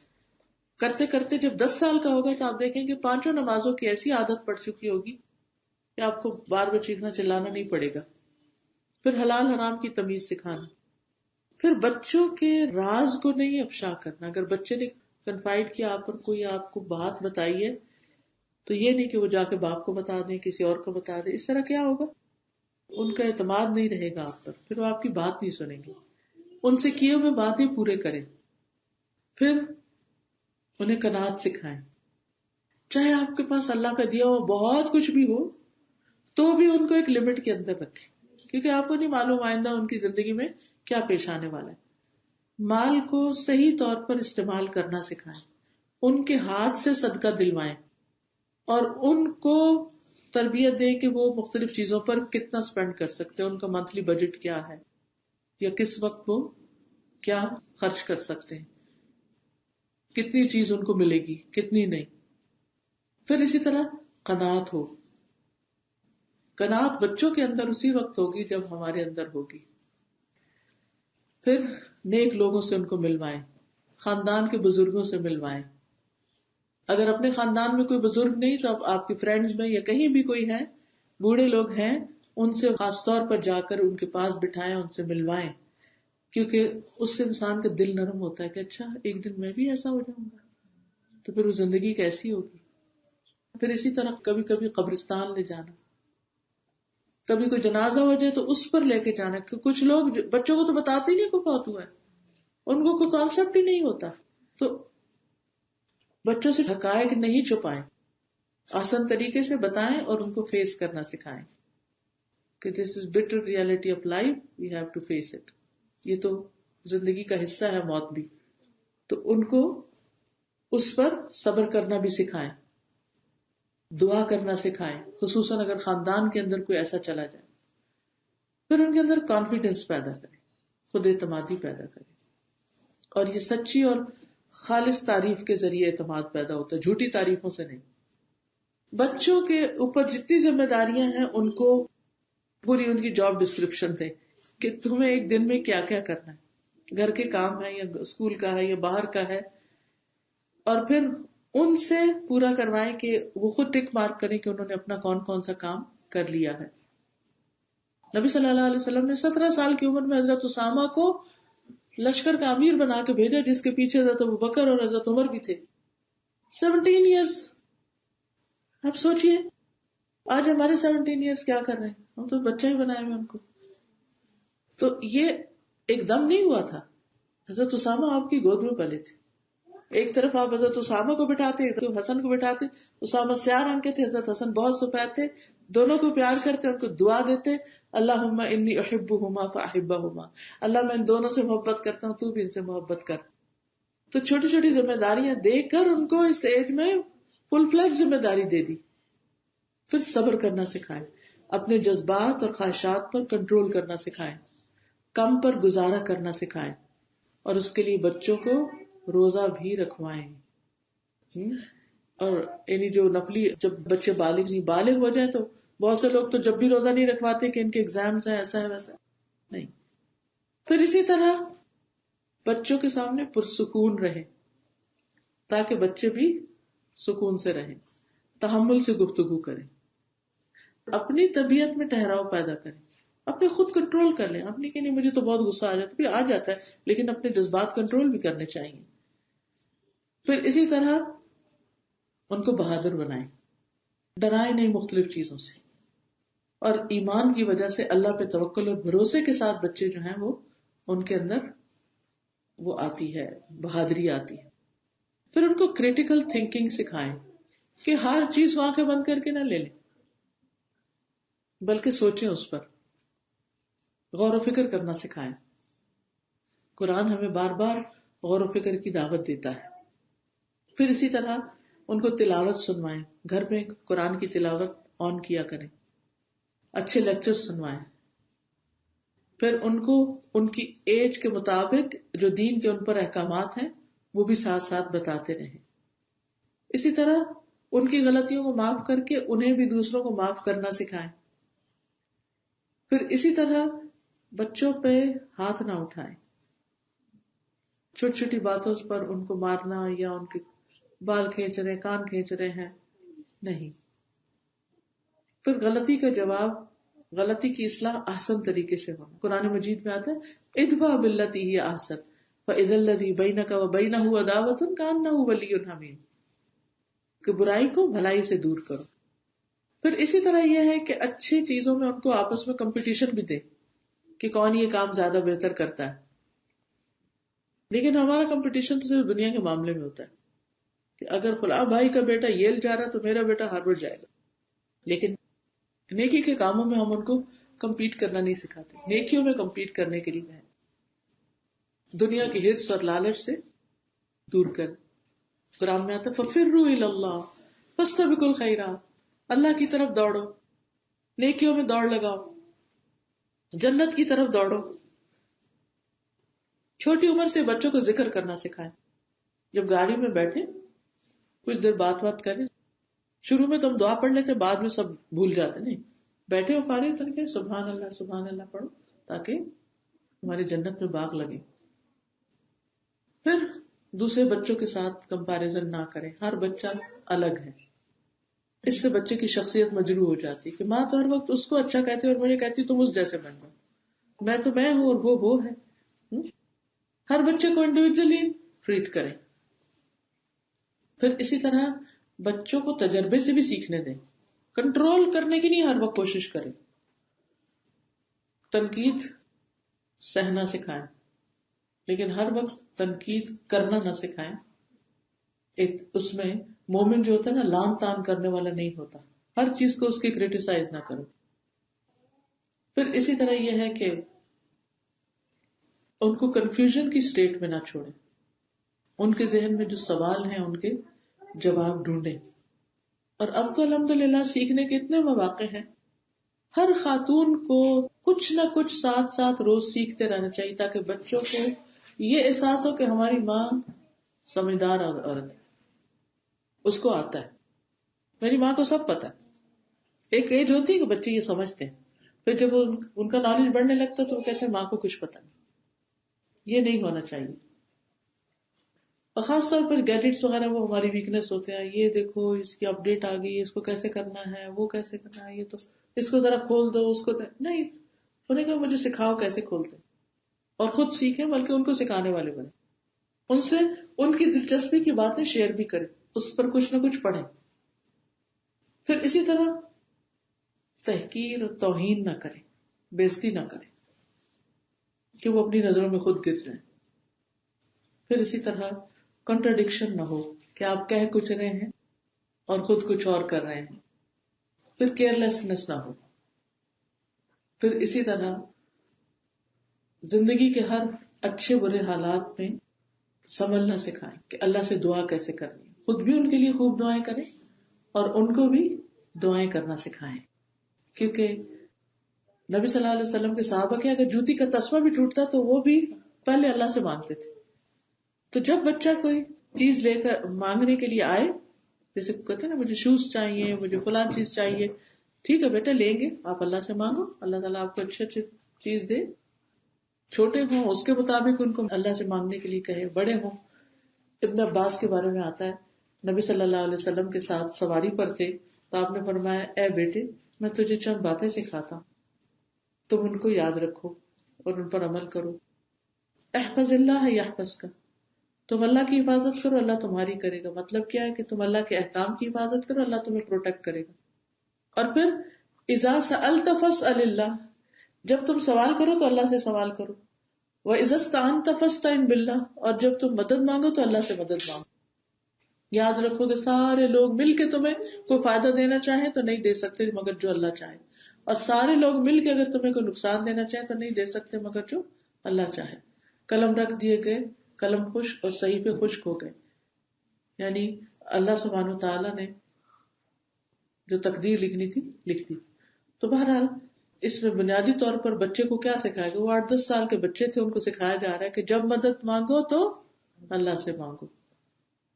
S1: کرتے کرتے جب 10 سال کا ہوگا تو آپ دیکھیں گے 5 نمازوں کی ایسی عادت پڑ چکی ہوگی کہ آپ کو بار بار چیخنا چلانا نہیں پڑے گا. پھر حلال حرام کی تمیز سکھانا. پھر بچوں کے راز کو نہیں افشا کرنا. اگر بچے نے کنفائڈ کیا آپ پر، کوئی آپ کو بات بتائی ہے، تو یہ نہیں کہ وہ جا کے باپ کو بتا دیں، کسی اور کو بتا دیں. اس طرح کیا ہوگا، ان کا اعتماد نہیں رہے گا آپ پر، پھر وہ آپ کی بات نہیں سنیں گے. ان سے کیے ہوئے باتیں پورے کریں. پھر انہیں قناعت سکھائیں. چاہے آپ کے پاس اللہ کا دیا ہوا بہت کچھ بھی ہو تو بھی ان کو ایک لمٹ کے اندر رکھیں، کیونکہ آپ کو نہیں معلوم آئندہ ان کی زندگی میں کیا پیش آنے والا ہے. مال کو صحیح طور پر استعمال کرنا سکھائیں. ان کے ہاتھ سے صدقہ دلوائیں اور ان کو تربیت دیں کہ وہ مختلف چیزوں پر کتنا سپینڈ کر سکتے ہیں، ان کا منتھلی بجٹ کیا ہے، یا کس وقت وہ کیا خرچ کر سکتے ہیں، کتنی چیز ان کو ملے گی کتنی نہیں. پھر اسی طرح قناعت ہو. قناعت بچوں کے اندر اسی وقت ہوگی جب ہمارے اندر ہوگی. پھر نیک لوگوں سے ان کو ملوائیں، خاندان کے بزرگوں سے ملوائیں. اگر اپنے خاندان میں کوئی بزرگ نہیں تو اب آپ کی فرینڈز میں یا کہیں بھی کوئی ہے، بوڑھے لوگ ہیں، ان سے خاص طور پر جا کر ان کے پاس بٹھائیں، ان سے ملوائیں، کیونکہ اس سے انسان کا دل نرم ہوتا ہے کہ اچھا ایک دن میں بھی ایسا ہو جاؤں گا، تو پھر وہ زندگی کیسی ہوگی. پھر اسی طرح کبھی کبھی قبرستان لے جانا، کبھی کوئی جنازہ ہو جائے تو اس پر لے کے جانا. کچھ لوگ بچوں کو تو بتاتے ہی نہیں کو فوت ہوا ہے، ان کو کوئی کانسیپٹ ہی نہیں ہوتا. تو بچوں سے حقائق نہیں چھپائیں، آسان طریقے سے بتائیں اور ان کو فیس کرنا سکھائیں کہ this is bitter reality of life, we have to face it. یہ تو زندگی کا حصہ ہے، موت بھی. تو ان کو اس پر صبر کرنا بھی سکھائیں، دعا کرنا سکھائیں، خصوصاً اگر خاندان کے اندر کوئی ایسا چلا جائے. پھر ان کے اندر کانفیڈنس پیدا کریں، خود اعتمادی پیدا کریں. اور یہ سچی اور خالص تعریف کے ذریعے اعتماد پیدا ہوتا ہے، جھوٹی تعریفوں سے نہیں. بچوں کے اوپر جتنی ذمہ داریاں ہیں ان کو پوری ان کی جاب ڈسکرپشن دیں کہ تمہیں ایک دن میں کیا کیا کرنا ہے، گھر کے کام ہے یا اسکول کا ہے یا باہر کا ہے، اور پھر ان سے پورا کروائیں کہ وہ خود ٹک مارک کریں کہ انہوں نے اپنا کون کون سا کام کر لیا ہے. نبی صلی اللہ علیہ وسلم نے 17 سال کی عمر میں حضرت اسامہ کو لشکر کا امیر بنا کے بھیجا، جس کے پیچھے حضرت ابوبکر اور حضرت عمر بھی تھے. 17 ایئرس. آپ سوچئے آج ہمارے 17 ایئرس کیا کر رہے ہیں، ہم تو بچہ ہی بنائے ہوئے ان کو. تو یہ ایک دم نہیں ہوا تھا. حضرت اسامہ آپ کی گود میں پلے تھے، ایک طرف آپ حضرت اسامہ کو بٹھاتے، ایک طرف حسن کو بٹھاتے. اسامہ سیاہ رنگ کے تھے، حضرت حسن بہت سفید تھے. دونوں کو پیار کرتے، ان کو دعا دیتے، اللہم انی احبہما فاحبہما، اللہ میں ان دونوں سے محبت کرتا ہوں، تو بھی ان سے محبت کر. تو چھوٹی چھوٹی ذمہ داریاں دے کر ان کو اس ایج میں فل فلیج ذمہ داری دے دی. پھر صبر کرنا سکھائیں، اپنے جذبات اور خواہشات پر کنٹرول کرنا سکھائیں، کم پر گزارا کرنا سکھائیں، اور اس کے لیے بچوں کو روزہ بھی رکھوائیں. اور یعنی جو نفلی، جب بچے بالغ ہو جائیں تو بہت سے لوگ تو جب بھی روزہ نہیں رکھواتے کہ ان کے ایگزامز ہیں، ایسا ہے ویسا نہیں. پھر اسی طرح بچوں کے سامنے پرسکون رہے تاکہ بچے بھی سکون سے رہیں، تحمل سے گفتگو کریں، اپنی طبیعت میں ٹھہراؤ پیدا کریں، اپنے خود کنٹرول کر لیں. اپنی کہ نہیں مجھے تو بہت غصہ آ جاتا ہے، لیکن اپنے جذبات کنٹرول بھی کرنے چاہیے. پھر اسی طرح ان کو بہادر بنائیں، ڈرائیں نہیں مختلف چیزوں سے. اور ایمان کی وجہ سے اللہ پہ توکل اور بھروسے کے ساتھ بچے جو ہیں وہ ان کے اندر وہ آتی ہے، بہادری آتی ہے. پھر ان کو کریٹیکل تھنکنگ سکھائیں کہ ہر چیز آنکھیں بند کر کے نہ لے لیں، بلکہ سوچیں، اس پر غور و فکر کرنا سکھائیں. قرآن ہمیں بار بار غور و فکر کی دعوت دیتا ہے. پھر اسی طرح ان کو تلاوت سنوائیں، گھر میں قرآن کی تلاوت آن کیا کریں، اچھے لیکچر سنوائیں. پھر ان کو ان کی ایج کے مطابق جو دین کے ان پر احکامات ہیں وہ بھی ساتھ ساتھ بتاتے رہیں. اسی طرح ان کی غلطیوں کو معاف کر کے انہیں بھی دوسروں کو معاف کرنا سکھائیں. پھر اسی طرح بچوں پہ ہاتھ نہ اٹھائیں، چھوٹی چھوٹی باتوں پر ان کو مارنا یا ان کے بال کھینچ رہے، کان کھینچ رہے ہیں، نہیں. پھر غلطی کا جواب، غلطی کی اصلاح احسن طریقے سے ہونا. قرآن مجید میں آتا ہے ادفع باللتی ہی احسن فاذا الذی بینک وبینہ عداوۃ کانہ ولی حمیم، کہ برائی کو بھلائی سے دور کرو. پھر اسی طرح یہ ہے کہ اچھی چیزوں میں ان کو آپس میں کمپٹیشن بھی دے کہ کون یہ کام زیادہ بہتر کرتا ہے. لیکن ہمارا کمپٹیشن تو صرف دنیا کے معاملے میں ہوتا ہے کہ اگر فلاں بھائی کا بیٹا ییل جا رہا تو میرا بیٹا ہارورڈ جائے گا. لیکن نیکی کے کاموں میں ہم ان کو کمپیٹ کرنا نہیں سکھاتے. نیکیوں میں کمپیٹ کرنے کے لیے ہے، دنیا کی حرص اور لالچ سے دور کر. قرآن میں آتا ہے فَفِرُّوا إِلَى اللَّهِ فَاسْتَبِقُوا الْخَيْرَاتِ، اللہ کی طرف دوڑو، نیکیوں میں دوڑ لگاؤ، جنت کی طرف دوڑو. چھوٹی عمر سے بچوں کو ذکر کرنا سکھائیں. جب گاڑی میں بیٹھے کچھ دیر بات کریں. شروع میں تو ہم دعا پڑھ لیتے، بعد میں سب بھول جاتے. نہیں، بیٹھے ہو فارغ کر کے سبحان اللہ پڑھو تاکہ ہماری جنت میں باغ لگے. پھر دوسرے بچوں کے ساتھ کمپیریزن نہ کریں. ہر بچہ الگ ہے. اس سے بچے کی شخصیت مجروح ہو جاتی کہ ماں تو ہر وقت اس کو اچھا کہتی اور مجھے کہتی تم اس جیسے بن جاؤ. میں تو میں ہوں اور وہ ہے. ہر بچے کو انڈیویجلی ٹریٹ کریں. پھر اسی طرح بچوں کو تجربے سے بھی سیکھنے دیں. کنٹرول کرنے کی نہیں ہر وقت کوشش کریں. تنقید سہنا سکھائیں لیکن ہر وقت تنقید کرنا نہ سکھائیں. ایک اس میں مومن جو ہوتا ہے نا لان تان کرنے والا نہیں ہوتا. ہر چیز کو اس کی کریٹیسائز نہ کرو. پھر اسی طرح یہ ہے کہ ان کو کنفیوژن کی سٹیٹ میں نہ چھوڑیں. ان کے ذہن میں جو سوال ہیں ان کے جواب ڈھونڈیں. اور اب تو الحمدللہ سیکھنے کے اتنے مواقع ہیں. ہر خاتون کو کچھ نہ کچھ ساتھ ساتھ روز سیکھتے رہنا چاہیے تاکہ بچوں کو یہ احساس ہو کہ ہماری ماں سمجھدار عورت ہے, اس کو آتا ہے, میری ماں کو سب پتا ہے. ایک ایج ہوتی ہے کہ بچے یہ سمجھتے ہیں, پھر جب ان کا نالج بڑھنے لگتا ہے تو وہ کہتے ہیں ماں کو کچھ پتا نہیں. یہ نہیں ہونا چاہیے. اور خاص طور پر گیجٹس وغیرہ وہ ہماری ویکنیس ہوتے ہیں. یہ دیکھو اس کی اپ ڈیٹ آ گئی, اس کو کیسے کرنا ہے, وہ کیسے کرنا ہے, یہ تو اس کو ذرا کھول دو, اس کو نہیں. انہیں کہا مجھے سکھاؤ کیسے کھولتے, اور خود سیکھیں بلکہ ان کو سکھانے والے بنے. ان سے ان کی دلچسپی کی باتیں شیئر بھی کریں, اس پر کچھ نہ کچھ پڑھیں. پھر اسی طرح تحقیر اور توہین نہ کریں, بےزتی نہ کریں کہ وہ اپنی نظروں میں خود گر جائیں. پھر اسی طرح کنٹراڈکشن نہ ہو کہ آپ کہہ کچھ رہے ہیں اور خود کچھ اور کر رہے ہیں. پھر کیئرلیسنس نہ ہو. پھر اسی طرح زندگی کے ہر اچھے برے حالات میں سنبھلنا سکھائیں کہ اللہ سے دعا کیسے کرنی ہے. خود بھی ان کے لیے خوب دعائیں کریں اور ان کو بھی دعائیں کرنا سکھائیں. کیونکہ نبی صلی اللہ علیہ وسلم کے صحابہ کے اگر جوتی کا تسمہ بھی ٹوٹتا تو وہ بھی پہلے اللہ سے مانگتے تھے. تو جب بچہ کوئی چیز لے کر مانگنے کے لیے آئے, جیسے کہتے ہیں نا مجھے شوز چاہیے, مجھے فلاں چیز چاہیے, ٹھیک ہے بیٹا لیں گے, آپ اللہ سے مانگو, اللہ تعالیٰ آپ کو اچھی چیز دے. چھوٹے ہوں اس کے مطابق ان کو اللہ سے مانگنے کے لیے کہے, بڑے ہوں. ابن عباس کے بارے میں آتا ہے نبی صلی اللہ علیہ وسلم کے ساتھ سواری پر تھے تو آپ نے فرمایا اے بیٹے میں تجھے چند باتیں سکھاتا ہوں, تم ان کو یاد رکھو اور ان پر عمل کرو. احفظ اللہ یحفظک, تم اللہ کی حفاظت کرو اللہ تمہاری کرے گا. مطلب کیا ہے کہ تم اللہ کے احکام کی حفاظت کرو اللہ تمہیں پروٹیکٹ کرے گا. اور پھر اذا سألت فاسأل اللہ, جب تم سوال کرو تو اللہ سے سوال کرو. وَإِذَا اسْتَعَنْتَ فَاسْتَعِنْ بِاللَّهِ, اور جب تم مدد مانگو تو اللہ سے مدد مانگو. یاد رکھو کہ سارے لوگ مل کے تمہیں کوئی فائدہ دینا چاہیں تو نہیں دے سکتے مگر جو اللہ چاہے, اور سارے لوگ مل کے اگر تمہیں کوئی نقصان دینا چاہیں تو نہیں دے سکتے مگر جو اللہ چاہے. قلم رکھ دیے گئے, قلم خشک اور صحیفے خشک ہو گئے. یعنی اللہ سبحانہ و تعالیٰ نے جو تقدیر لکھنی تھی لکھ دی. تو بہرحال اس میں بنیادی طور پر بچے کو کیا سکھائے گا, وہ 8-10 سال کے بچے تھے, ان کو سکھایا جا رہا ہے کہ جب مدد مانگو تو اللہ سے مانگو.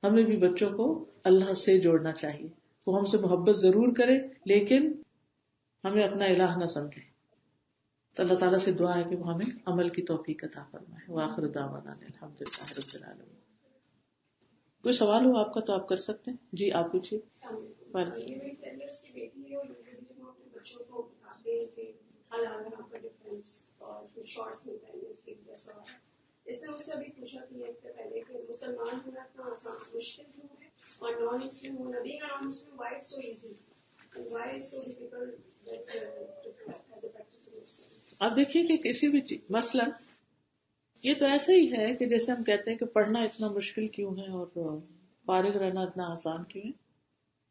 S1: ہمیں بھی بچوں کو اللہ سے جوڑنا چاہیے. وہ ہم سے محبت ضرور کرے لیکن ہمیں اپنا الہ نہ سمجھے. تو اللہ تعالیٰ سے دعا ہے کہ وہ ہمیں عمل کی توفیق عطا فرمائے. وآخر دعوانا الحمدللہ رب العالمین. کوئی سوال ہو آپ کا تو آپ کر سکتے ہیں. جی آپ پوچھیے.
S2: اس نے مجھ سے ابھی پوچھا کہ ایک پہلے کہ مسلمان ہونا اتنا آسان مشکل کیوں ہے, اور نان مسلم ہونا, being a non-Muslim, why it's so easy and why it's so difficult that as a practicing Muslim.
S1: آپ دیکھیے کہ کسی بھی مثلا یہ تو ایسا ہی ہے کہ جیسے ہم کہتے ہیں کہ پڑھنا اتنا مشکل کیوں ہے اور فارغ رہنا اتنا آسان کیوں ہے,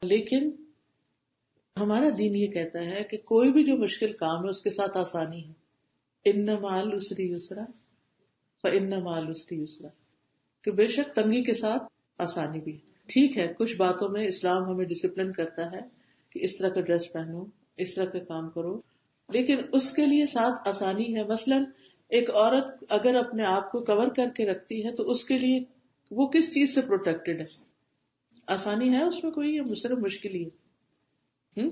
S1: لیکن ہمارا دین یہ کہتا ہے کہ کوئی بھی جو مشکل کام ہے اس کے ساتھ آسانی ہے. ان مع العسر یسرا فإن مع العسر یسرا, کہ بے شک تنگی کے ساتھ آسانی بھی. ٹھیک ہے کچھ باتوں میں اسلام ہمیں ڈسپلن کرتا ہے کہ اس طرح کا ڈریس پہنو, اس طرح کا کام کرو, لیکن اس کے لیے ساتھ آسانی ہے. مثلا ایک عورت اگر اپنے آپ کو کور کر کے رکھتی ہے تو اس کے لیے وہ کس چیز سے پروٹیکٹڈ ہے؟ آسانی ہے اس میں کوئی, یا صرف مشکل ہی ہے؟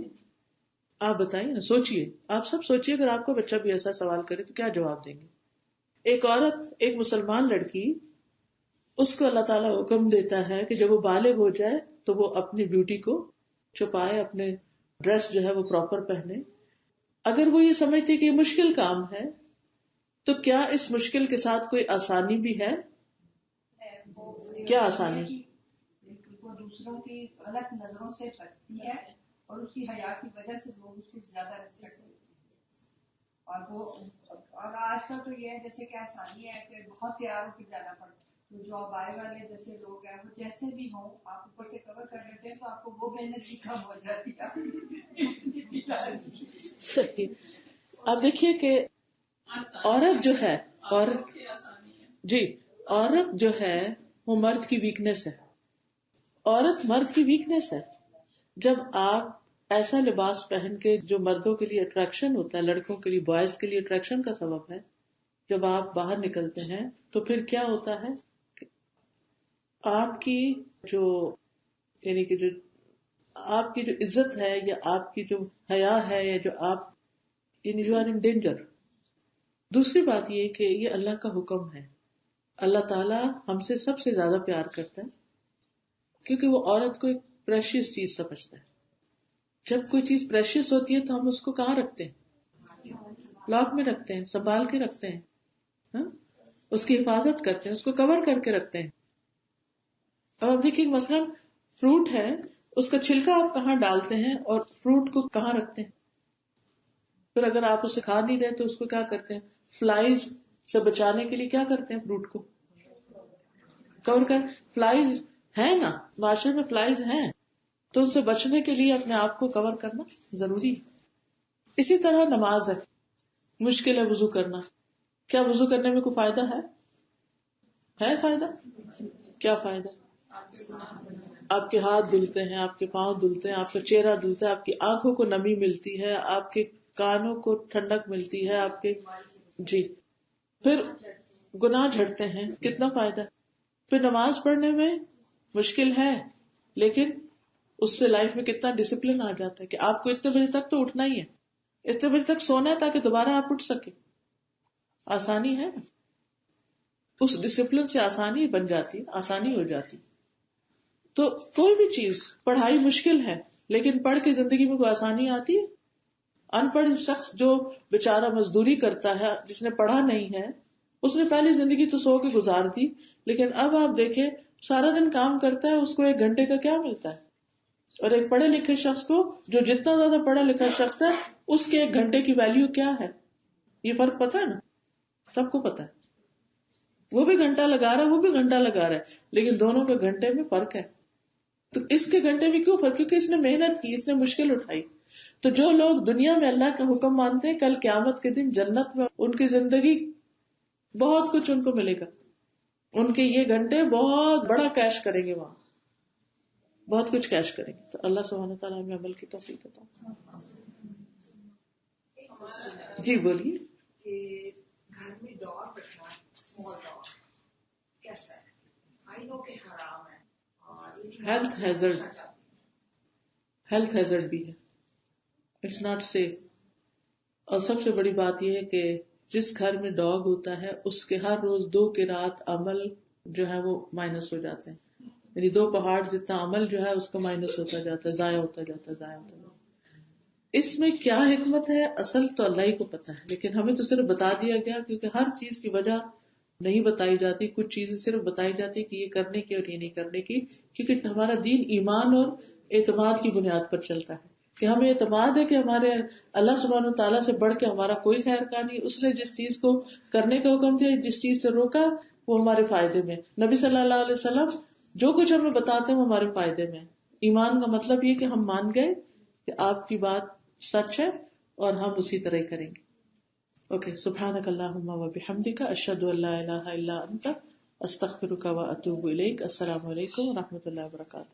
S1: آپ بتائیے نا, سوچئے, آپ سب سوچئے اگر آپ کو بچہ بھی ایسا سوال کرے تو کیا جواب دیں گے؟ ایک عورت, ایک مسلمان لڑکی اس کو اللہ تعالیٰ حکم دیتا ہے کہ جب وہ بالغ ہو جائے تو وہ اپنی بیوٹی کو چھپائے، اپنے ڈریس جو ہے وہ پراپر پہنے. اگر وہ یہ سمجھتی کہ یہ مشکل کام ہے تو کیا اس مشکل کے ساتھ کوئی آسانی بھی ہے؟ کیا آسانی؟
S3: وہ دوسروں کی غلط نظروں سے بچتی ہے اور اس کی حیا کی وجہ سے لوگ اس کو زیادہ ریسپیکٹ کرتے ہیں. اور آج کل تو یہ ہے جیسے کہ آسانی ہے کہ بہت تیار ہو کے جانا پڑتا ہے. جو اب آئے والے جیسے لوگ ہیں وہ جیسے بھی ہوں آپ اوپر سے کور کر لیتے ہیں تو آپ کو وہ محنت بھی کم ہو جاتی ہے.
S1: صحیح. آپ دیکھیے کہ عورت جو ہے، عورت جو ہے وہ مرد کی ویکنیس ہے. عورت مرد کی ویکنیس ہے. جب آپ ایسا لباس پہن کے جو مردوں کے لیے اٹریکشن ہوتا ہے، لڑکوں کے لیے، بوائز کے لیے اٹریکشن کا سبب ہے، جب آپ باہر نکلتے ہیں تو پھر کیا ہوتا ہے؟ آپ کی جو یعنی کہ جو آپ کی جو عزت ہے یا آپ کی جو حیا ہے یا جو آپ یعنی یو آر ان ڈینجر. دوسری بات یہ کہ یہ اللہ کا حکم ہے. اللہ تعالیٰ ہم سے سب سے زیادہ پیار کرتا ہے کیونکہ وہ عورت کو ایک پریشیس چیز سمجھتا ہے. جب کوئی چیز پریشیس ہوتی ہے تو ہم اس کو کہاں رکھتے ہیں؟ لاک میں رکھتے ہیں، سنبھال کے رکھتے ہیں، ہاں؟ اس کی حفاظت کرتے ہیں، اس کو کور کر کے رکھتے ہیں. اب آپ دیکھیے مثلا فروٹ ہے، اس کا چھلکا آپ کہاں ڈالتے ہیں اور فروٹ کو کہاں رکھتے ہیں؟ پھر اگر آپ اسے کھا نہیں رہے تو اس کو کیا کرتے ہیں؟ فلائز سے بچانے کے لیے کیا کرتے ہیں؟ فروٹ کو کور کر. فلائز ہے نا، معاشرے میں فلائز ہیں تو ان سے بچنے کے لیے اپنے آپ کو کور کرنا ضروری ہے. اسی طرح نماز ہے، مشکل ہے وضو کرنا. کیا وضو کرنے میں کوئی فائدہ ہے؟ فائدہ؟ کیا فائدہ؟ آپ کے ہاتھ دھلتے ہیں، آپ کے پاؤں دھلتے ہیں، آپ کا چہرہ دھلتا ہے، آپ کی آنکھوں کو نمی ملتی ہے، آپ کے کانوں کو ٹھنڈک ملتی ہے، آپ کے پھر گناہ جھڑتے ہیں. کتنا فائدہ. پھر نماز پڑھنے میں مشکل ہے لیکن اس سے لائف میں کتنا ڈسپلن آ جاتا ہے کہ آپ کو اتنے بجے تک تو اٹھنا ہی ہے، اتنے بجے تک سونا ہے تاکہ دوبارہ آپ اٹھ سکے. آسانی ہے نا، اس ڈسپلن سے آسانی بن جاتی، آسانی ہو جاتی. تو کوئی بھی چیز، پڑھائی مشکل ہے لیکن پڑھ کے زندگی میں کوئی آسانی آتی ہے؟ ان پڑھ شخص جو بیچارہ مزدوری کرتا ہے، جس نے پڑھا نہیں ہے، اس نے پہلی زندگی تو سو کے گزار دی، لیکن اب آپ دیکھیں سارا دن کام کرتا ہے، اس کو 1 گھنٹے کا کیا ملتا ہے؟ اور ایک پڑھے لکھے شخص کو، جو جتنا زیادہ پڑھا لکھا شخص ہے، اس کے 1 گھنٹے کی ویلیو کیا ہے؟ یہ فرق پتا ہے نا، سب کو پتا ہے. وہ بھی گھنٹہ لگا رہا ہے، وہ بھی گھنٹہ لگا رہا ہے، لیکن دونوں کے گھنٹے میں فرق ہے. تو اس کے گھنٹے میں کیوں فرق؟ کیونکہ اس نے محنت کی، اس نے مشکل اٹھائی. تو جو لوگ دنیا میں اللہ کا حکم مانتے ہیں، کل قیامت کے دن جنت میں ان کی زندگی بہت کچھ ان کو ملے گا. ان کے یہ گھنٹے بہت بڑا کیش کریں گے، وہاں بہت کچھ کیش کریں گے. تو اللہ سبحانہ تعالیٰ ہمیں عمل کی توفیق عطا. جی بولیے.
S4: گھر میں ڈاگ رکھنا، اسمال ڈاگ کیسا ہے؟ آئی نو کہ حرام ہے اور
S1: ہیلتھ ہیزرڈ بھی ہے، اٹس ناٹ سیف. اور سب سے بڑی بات یہ ہے کہ جس گھر میں ڈاگ ہوتا ہے اس کے ہر روز 2 قرات عمل جو ہے وہ مائنس ہو جاتے ہیں. یعنی 2 پہاڑ جتنا عمل جو ہے اس کا مائنس ہوتا جاتا ہے، ضائع ہوتا جاتا ہے. اس میں کیا حکمت ہے اصل تو اللہ ہی کو پتا ہے، لیکن ہمیں تو صرف بتا دیا گیا کیونکہ ہر چیز کی وجہ نہیں بتائی جاتی. کچھ چیزیں صرف بتائی جاتی کہ یہ کرنے کی اور یہ نہیں کرنے کی، کیونکہ ہمارا دین ایمان اور اعتماد کی بنیاد پر چلتا ہے کہ ہمیں اعتماد ہے کہ ہمارے اللہ سبحانہ تعالیٰ سے بڑھ کے ہمارا کوئی خیر کا نہیں. اس نے جس چیز کو کرنے کا حکم دیا، جس چیز سے روکا، وہ ہمارے فائدے میں. نبی صلی اللہ علیہ وسلم جو کچھ ہمیں بتاتے ہیں وہ ہمارے فائدے میں. ایمان کا مطلب یہ کہ ہم مان گئے کہ آپ کی بات سچ ہے اور ہم اسی طرح ہی کریں گے. اوکے. سبحانک اللہم و بحمدک، اشہد ان لا الہ الا انت، استغفرک و اتوب الیک. السلام علیکم و رحمۃ اللہ وبرکاتہ.